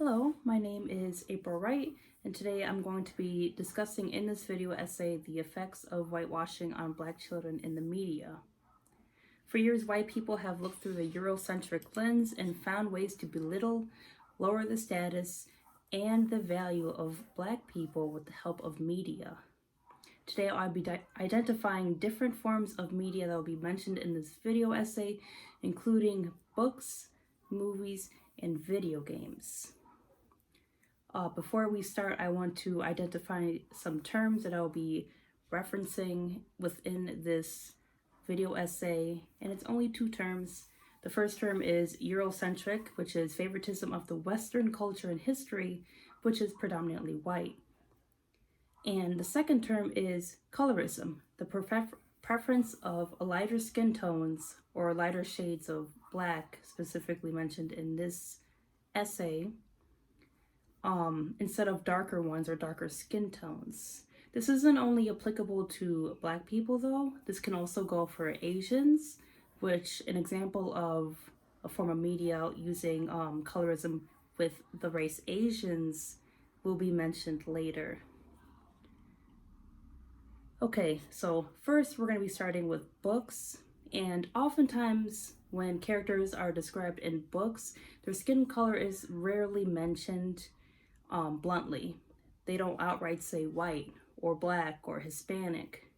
Hello, my name is April Wright, and today I'm going to be discussing in this video essay the effects of whitewashing on Black children in the media. For years, white people have looked through the Eurocentric lens and found ways to belittle, lower the status, and the value of Black people with the help of media. Today, I'll be identifying different forms of media that will be mentioned in this video essay, including books, movies, and video games. Before we start, I want to identify some terms that I'll be referencing within this video essay, and it's only two terms. The first term is Eurocentric, which is favoritism of the Western culture and history, which is predominantly white. And the second term is colorism, the preference of lighter skin tones or lighter shades of Black, specifically mentioned in this essay, instead of darker ones or darker skin tones. This isn't only applicable to Black people though. This can also go for Asians, which an example of a form of media using colorism with the race Asians will be mentioned later. Okay, so first we're going to be starting with books, and oftentimes when characters are described in books, their skin color is rarely mentioned bluntly. They don't outright say white or Black or Hispanic.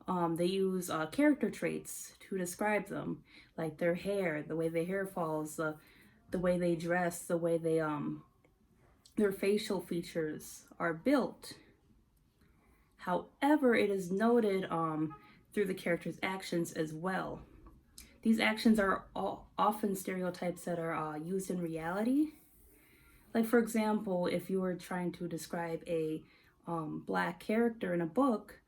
They use character traits to describe them, like their hair, the way their hair falls, the way they dress, the way they their facial features are built. However, it is noted through the character's actions as well. These actions are often stereotypes that are used in reality. Like, for example, if you were trying to describe a Black character in a book,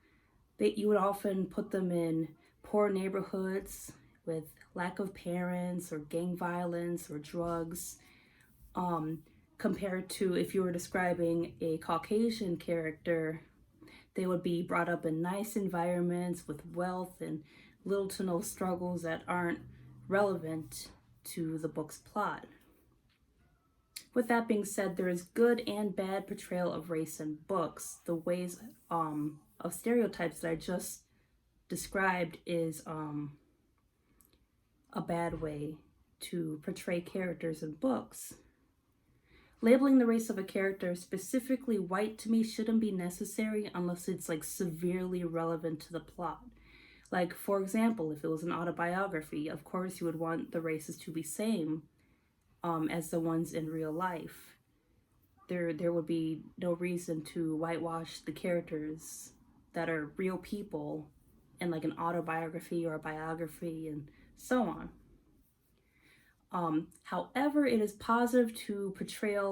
you would often put them in poor neighborhoods with lack of parents or gang violence or drugs, compared to if you were describing a Caucasian character, they would be brought up in nice environments with wealth and little to no struggles that aren't relevant to the book's plot. With that being said, there is good and bad portrayal of race in books. The ways of stereotypes that I just described is a bad way to portray characters in books. Labeling the race of a character, specifically white, to me shouldn't be necessary unless it's like severely relevant to the plot. Like, for example, if it was an autobiography, of course you would want the races to be same as the ones in real life. There would be no reason to whitewash the characters that are real people in like an autobiography or a biography and so on. However, it is positive to portray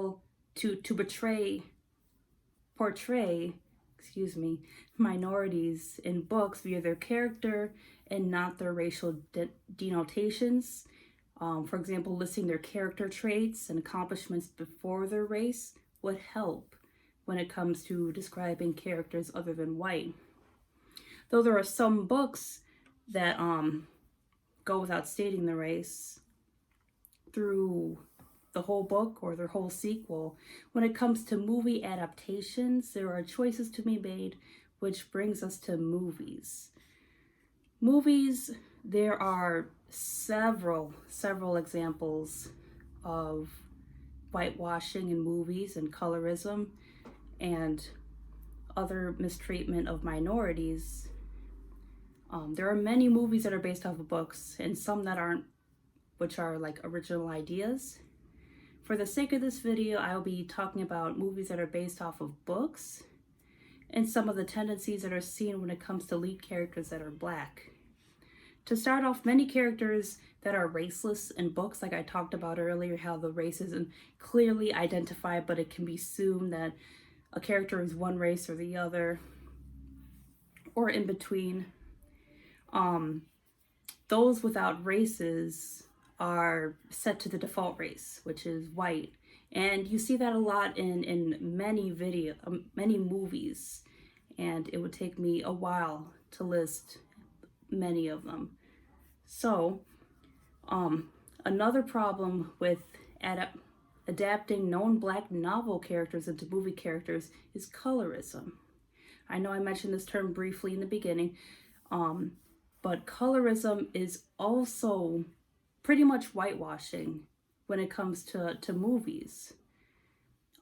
minorities in books via their character and not their racial denotations. For example, listing their character traits and accomplishments before their race would help when it comes to describing characters other than white. Though there are some books that go without stating the race through the whole book or their whole sequel, when it comes to movie adaptations, there are choices to be made, which brings us to movies. Movies, there are several examples of whitewashing in movies and colorism and other mistreatment of minorities. There are many movies that are based off of books and some that aren't, which are like original ideas. For the sake of this video, I'll be talking about movies that are based off of books and some of the tendencies that are seen when it comes to lead characters that are Black. To start off, many characters that are raceless in books, like I talked about earlier, how the race isn't clearly identified, but it can be assumed that a character is one race or the other, or in between. Those without races are set to the default race, which is white. And you see that a lot in many movies, and it would take me a while to list many of them. So, another problem with adapting known black novel characters into movie characters is colorism. I know I mentioned this term briefly in the beginning, but colorism is also pretty much whitewashing when it comes to movies.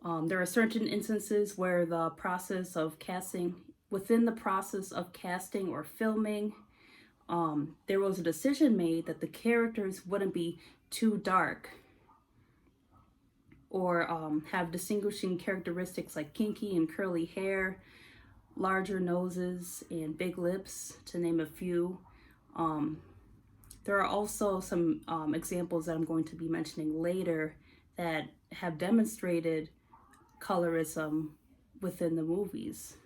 There are certain instances where the process of casting, within the process of casting or filming, there was a decision made that the characters wouldn't be too dark or have distinguishing characteristics like kinky and curly hair, larger noses, and big lips, to name a few. There are also some examples that I'm going to be mentioning later that have demonstrated colorism within the movies.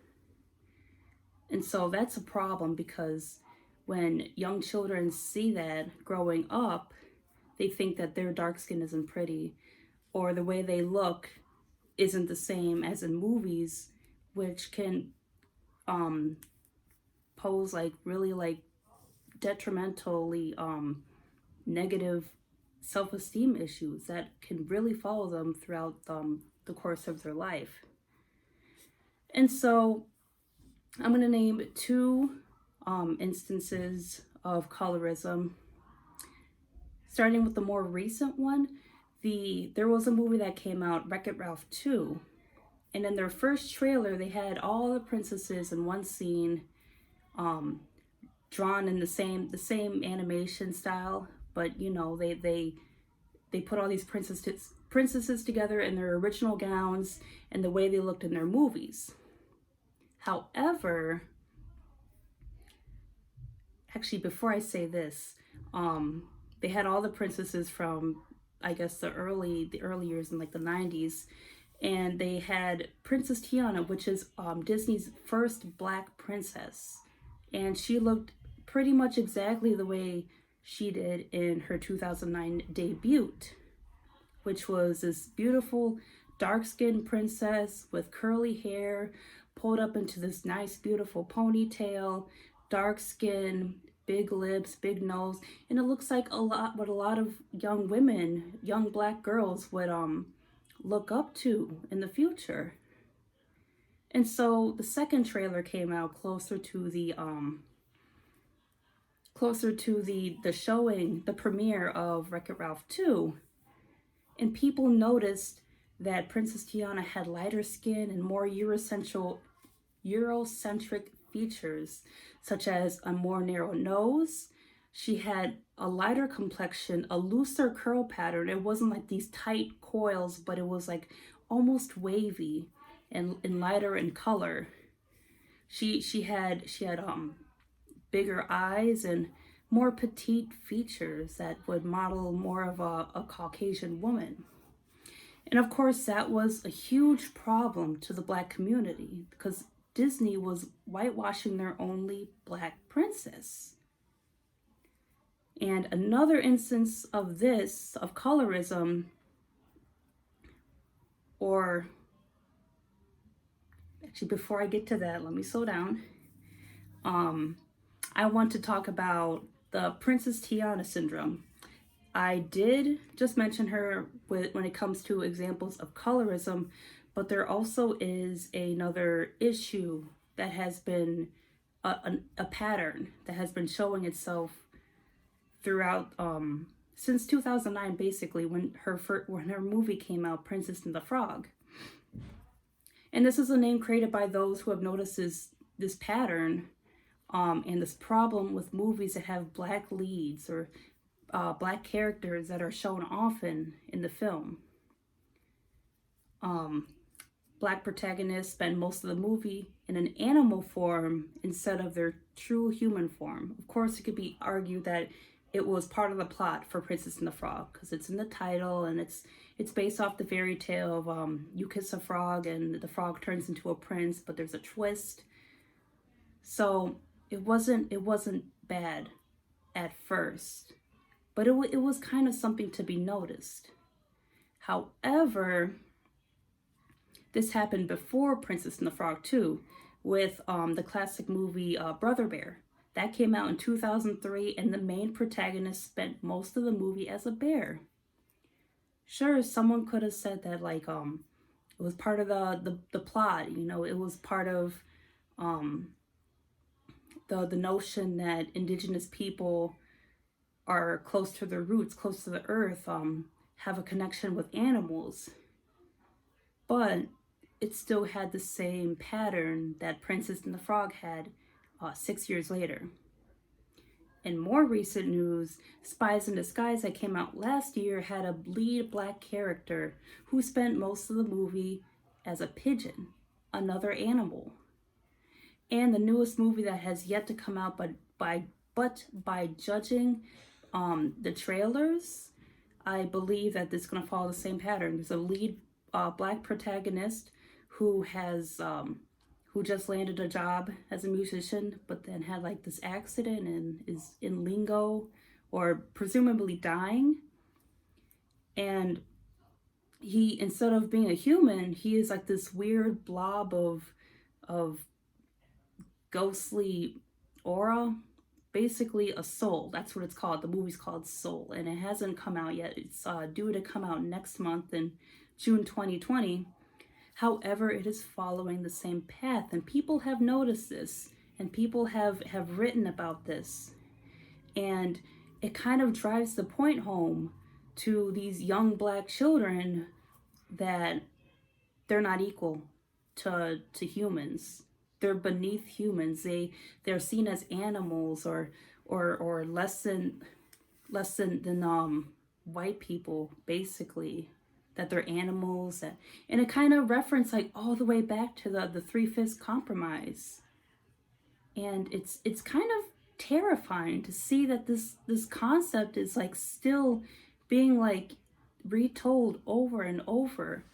And so that's a problem, because when young children see that growing up, they think that their dark skin isn't pretty, or the way they look isn't the same as in movies, which can pose like really like detrimentally negative self-esteem issues that can really follow them throughout the course of their life. And so I'm going to name two instances of colorism. Starting with the more recent one, there was a movie that came out, Wreck-It Ralph 2, and in their first trailer, they had all the princesses in one scene, drawn in the same animation style, but you know they put all these princesses together in their original gowns and the way they looked in their movies. However, actually, before I say this, they had all the princesses from, I guess, the early years in like the 90s, and they had Princess Tiana, which is Disney's first black princess, and she looked pretty much exactly the way she did in her 2009 debut, which was this beautiful dark-skinned princess with curly hair pulled up into this nice beautiful ponytail, dark skin, big lips, big nose, and it looks like what a lot of young women, young black girls would look up to in the future. And so the second trailer came out closer to the showing, the premiere of Wreck-It Ralph 2, and people noticed that Princess Tiana had lighter skin and more Eurocentric features, such as a more narrow nose. She had a lighter complexion, a looser curl pattern. It wasn't like these tight coils, but it was like almost wavy and lighter in color. She had bigger eyes and more petite features that would model more of a Caucasian woman. And of course, that was a huge problem to the black community, because Disney was whitewashing their only black princess. And another instance of this, of colorism, or actually before I get to that, let me slow down. I want to talk about the Princess Tiana syndrome. I did just mention her when it comes to examples of colorism, but there also is another issue that has been a pattern that has been showing itself throughout since 2009, basically, when her movie came out, Princess and the Frog. And this is a name created by those who have noticed this pattern and this problem with movies that have black leads or black characters that are shown often in the film. Black protagonists spend most of the movie in an animal form instead of their true human form. Of course, it could be argued that it was part of the plot for Princess and the Frog, because it's in the title and it's based off the fairy tale of you kiss a frog and the frog turns into a prince, but there's a twist. So it wasn't bad at first, but it was kind of something to be noticed. However, this happened before Princess and the Frog 2 with the classic movie Brother Bear. That came out in 2003, and the main protagonist spent most of the movie as a bear. Sure, someone could have said that like it was part of the plot, you know, it was part of um the notion that indigenous people are close to their roots, close to the earth, have a connection with animals. But it still had the same pattern that Princess and the Frog had 6 years later. In more recent news, Spies in Disguise that came out last year had a lead black character who spent most of the movie as a pigeon, another animal. And the newest movie that has yet to come out, but by judging the trailers, I believe that this is going to follow the same pattern. There's a lead black protagonist who has who just landed a job as a musician, but then had like this accident and is in lingo or presumably dying. And he, instead of being a human, he is like this weird blob of ghostly aura, basically a soul. That's what it's called. The movie's called Soul, and it hasn't come out yet. It's due to come out next month in June 2020. However, it is following the same path, and people have noticed this, and people have written about this, and it kind of drives the point home to these young black children that they're not equal to humans. They're beneath humans. They're seen as animals or less than white people, basically, that they're animals. And it kind of referenced like all the way back to the three-fifths compromise. And it's kind of terrifying to see that this concept is like still being like retold over and over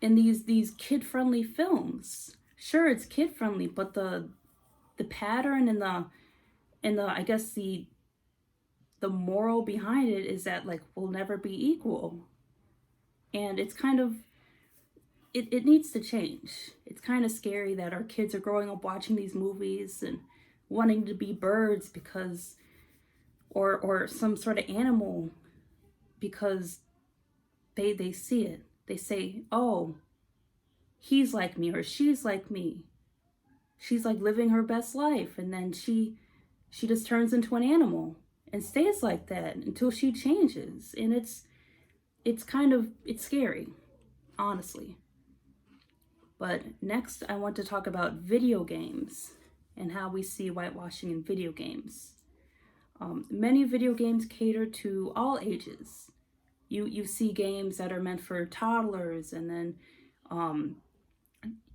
in these kid-friendly films. Sure, it's kid-friendly, but the pattern and the I guess the moral behind it is that like we'll never be equal. And it's kind of it needs to change. It's kind of scary that our kids are growing up watching these movies and wanting to be birds because or some sort of animal because they see it. They say, "Oh, he's like me or she's like me. She's like living her best life," and then she just turns into an animal and stays like that until she changes. And it's scary, honestly. But next I want to talk about video games and how we see whitewashing in video games. Many video games cater to all ages. You see games that are meant for toddlers, and then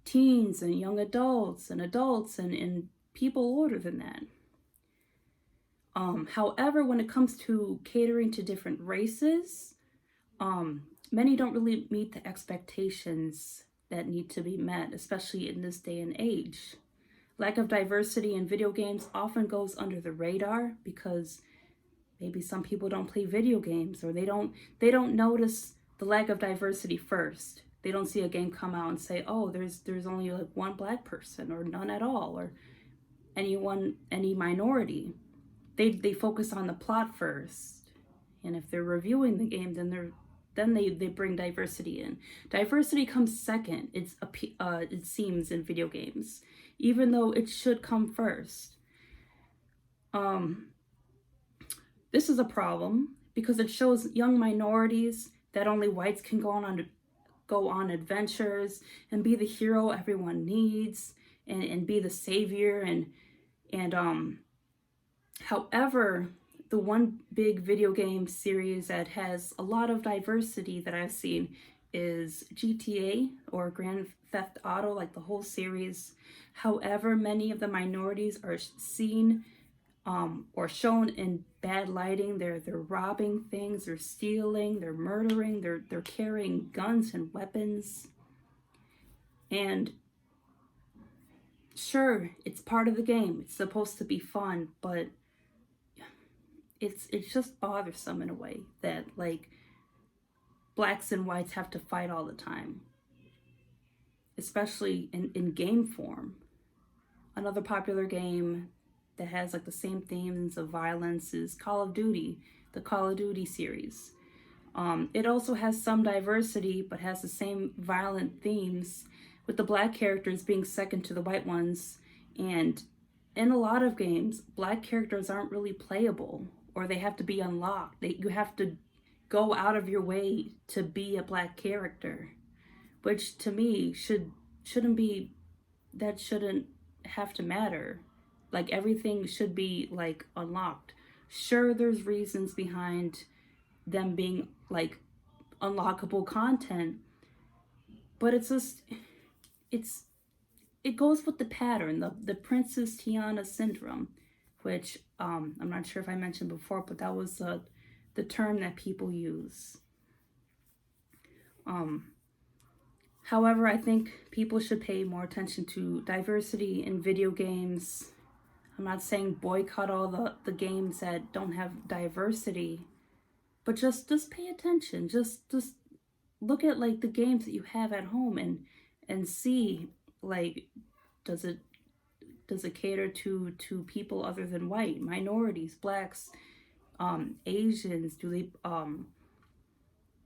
teens and young adults and people older than that. However, when it comes to catering to different races, many don't really meet the expectations that need to be met, especially in this day and age. Lack of diversity in video games often goes under the radar because maybe some people don't play video games, or they don't notice the lack of diversity first. They don't see a game come out and say, "Oh, there's only like one black person or none at all or any minority." They focus on the plot first. And if they're reviewing the game, then they bring diversity in. Diversity comes second. It seems in video games, even though it should come first. This is a problem because it shows young minorities that only whites can go on adventures and be the hero everyone needs and be the savior and however, the one big video game series that has a lot of diversity that I've seen is GTA or Grand Theft Auto, like the whole series. However, many of the minorities are seen or shown in bad lighting. They're robbing things, they're stealing, they're murdering, they're carrying guns and weapons. And sure, it's part of the game. It's supposed to be fun, but it's just bothersome in a way that like blacks and whites have to fight all the time, especially in game form. Another popular game that has like the same themes of violence is Call of Duty, the Call of Duty series. It also has some diversity, but has the same violent themes, with the black characters being second to the white ones. And in a lot of games, black characters aren't really playable, or they have to be unlocked. You have to go out of your way to be a black character, which to me shouldn't be, that shouldn't have to matter. Like everything should be like unlocked. Sure, there's reasons behind them being like unlockable content, but it's it goes with the pattern, the Princess Tiana syndrome, which I'm not sure if I mentioned before, but that was the term that people use. However, I think people should pay more attention to diversity in video games. I'm not saying boycott all the games that don't have diversity, but just pay attention. Just look at like the games that you have at home and see like does it cater to people other than white, minorities, blacks, Asians? Do they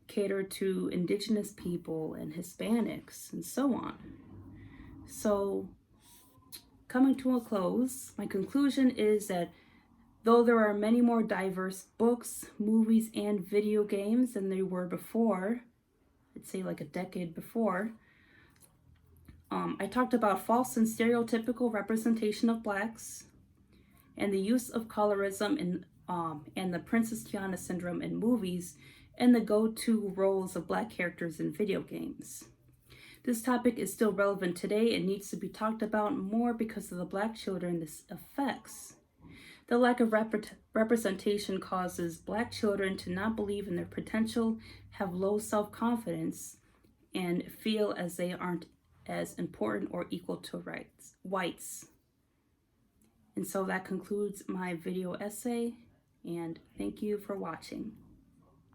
cater to indigenous people and Hispanics and so on? So coming to a close, my conclusion is that though there are many more diverse books, movies, and video games than there were before, I'd say like a decade before, I talked about false and stereotypical representation of blacks and the use of colorism and the Princess Tiana syndrome in movies and the go-to roles of black characters in video games. This topic is still relevant today and needs to be talked about more because of the black children this affects. The lack of representation causes black children to not believe in their potential, have low self-confidence, and feel as they aren't as important or equal to whites. And so that concludes my video essay, and thank you for watching.